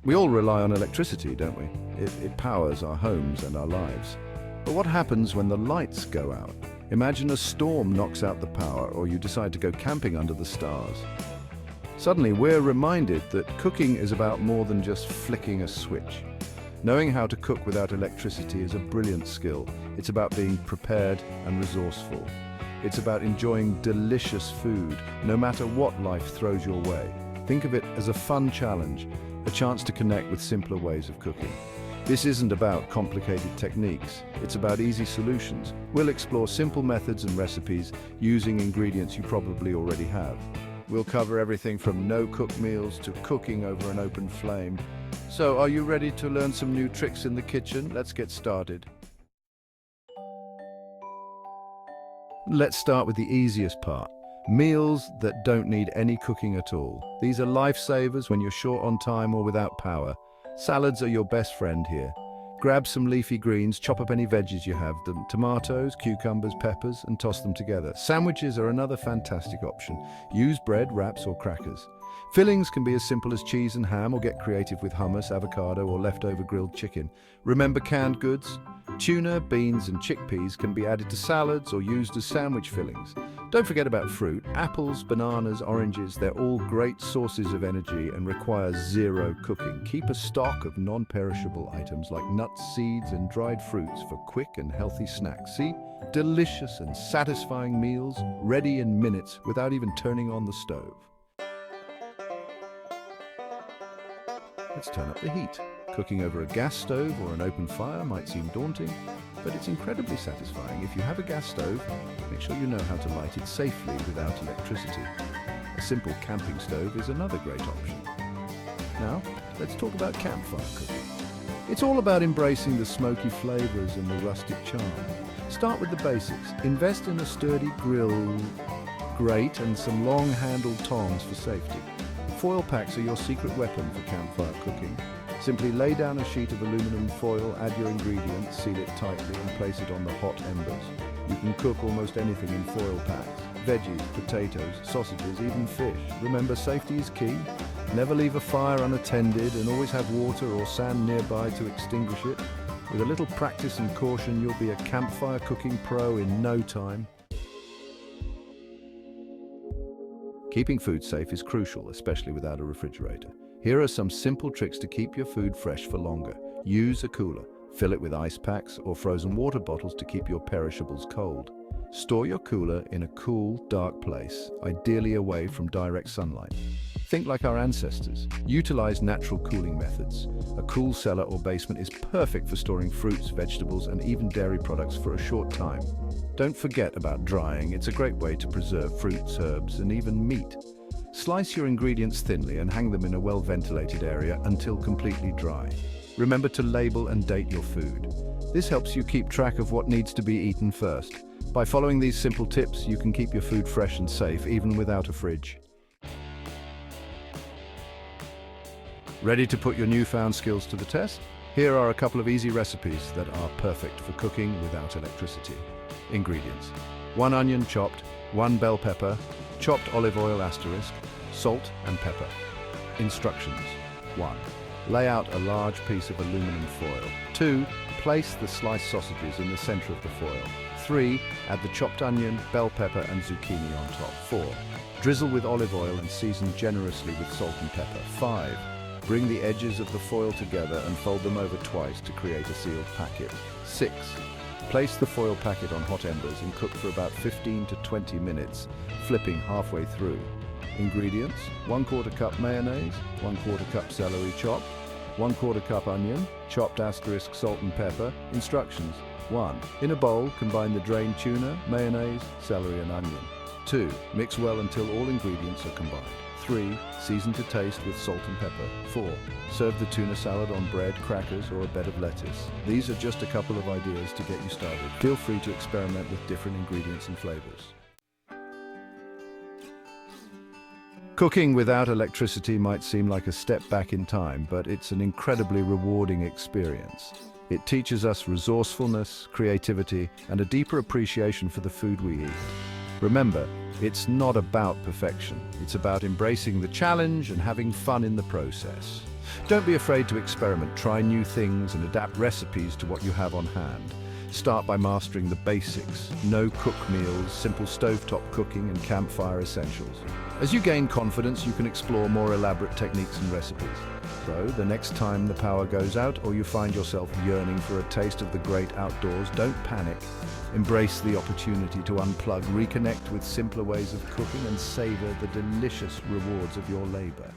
We all rely on electricity, don't we? It powers our homes and our lives. But what happens when the lights go out? Imagine a storm knocks out the power, or you decide to go camping under the stars. Suddenly, we're reminded that cooking is about more than just flicking a switch. Knowing how to cook without electricity is a brilliant skill. It's about being prepared and resourceful. It's about enjoying delicious food, no matter what life throws your way. Think of it as a fun challenge, a chance to connect with simpler ways of cooking. This isn't about complicated techniques, it's about easy solutions. We'll explore simple methods and recipes using ingredients you probably already have. We'll cover everything from no-cook meals to cooking over an open flame. So, are you ready to learn some new tricks in the kitchen? Let's get started. Let's start with the easiest part. Meals that don't need any cooking at all. These are lifesavers when you're short on time or without power. Salads are your best friend here. Grab some leafy greens, chop up any veggies you have, them tomatoes, cucumbers, peppers, and toss them together. Sandwiches are another fantastic option. Use bread, wraps, or crackers. Fillings can be as simple as cheese and ham, or get creative with hummus, avocado, or leftover grilled chicken. Remember canned goods? Tuna, beans, and chickpeas can be added to salads or used as sandwich fillings. Don't forget about fruit. Apples, bananas, oranges, they're all great sources of energy and require zero cooking. Keep a stock of non-perishable items like nuts, seeds, and dried fruits for quick and healthy snacks. See? Delicious and satisfying meals, ready in minutes without even turning on the stove. Let's turn up the heat. Cooking over a gas stove or an open fire might seem daunting, but it's incredibly satisfying. If you have a gas stove, make sure you know how to light it safely without electricity. A simple camping stove is another great option. Now, let's talk about campfire cooking. It's all about embracing the smoky flavors and the rustic charm. Start with the basics. Invest in a sturdy grill, grate, and some long-handled tongs for safety. Foil packs are your secret weapon for campfire cooking. Simply lay down a sheet of aluminum foil, add your ingredients, seal it tightly, and place it on the hot embers. You can cook almost anything in foil packs. Veggies, potatoes, sausages, even fish. Remember, safety is key. Never leave a fire unattended, and always have water or sand nearby to extinguish it. With a little practice and caution, you'll be a campfire cooking pro in no time. Keeping food safe is crucial, especially without a refrigerator. Here are some simple tricks to keep your food fresh for longer. Use a cooler. Fill it with ice packs or frozen water bottles to keep your perishables cold. Store your cooler in a cool, dark place, ideally away from direct sunlight. Think like our ancestors. Utilize natural cooling methods. A cool cellar or basement is perfect for storing fruits, vegetables, and even dairy products for a short time. Don't forget about drying. It's a great way to preserve fruits, herbs, and even meat. Slice your ingredients thinly and hang them in a well-ventilated area until completely dry. Remember to label and date your food. This helps you keep track of what needs to be eaten first. By following these simple tips, you can keep your food fresh and safe, even without a fridge. Ready to put your newfound skills to the test? Here are a couple of easy recipes that are perfect for cooking without electricity. Ingredients: 1 onion chopped, 1 bell pepper, chopped olive oil asterisk, salt and pepper. Instructions: 1. Lay out a large piece of aluminum foil. 2. Place the sliced sausages in the center of the foil. 3. Add the chopped onion, bell pepper and zucchini on top. 4. Drizzle with olive oil and season generously with salt and pepper. 5. Bring the edges of the foil together and fold them over twice to create a sealed packet. 6. Place the foil packet on hot embers and cook for about 15 to 20 minutes, flipping halfway through. Ingredients: 1/4 cup mayonnaise, 1/4 cup celery chopped, 1/4 cup onion, chopped asterisk salt and pepper. Instructions: 1. In a bowl, combine the drained tuna, mayonnaise, celery and onion. 2. Mix well until all ingredients are combined. 3. Season to taste with salt and pepper. 4. Serve the tuna salad on bread, crackers, or a bed of lettuce. These are just a couple of ideas to get you started. Feel free to experiment with different ingredients and flavors. Cooking without electricity might seem like a step back in time, but it's an incredibly rewarding experience. It teaches us resourcefulness, creativity, and a deeper appreciation for the food we eat. Remember, it's not about perfection. It's about embracing the challenge and having fun in the process. Don't be afraid to experiment, try new things and adapt recipes to what you have on hand. Start by mastering the basics, no-cook meals, simple stovetop cooking and campfire essentials. As you gain confidence, you can explore more elaborate techniques and recipes. So, the next time the power goes out or you find yourself yearning for a taste of the great outdoors, don't panic. Embrace the opportunity to unplug, reconnect with simpler ways of cooking and savor the delicious rewards of your labor.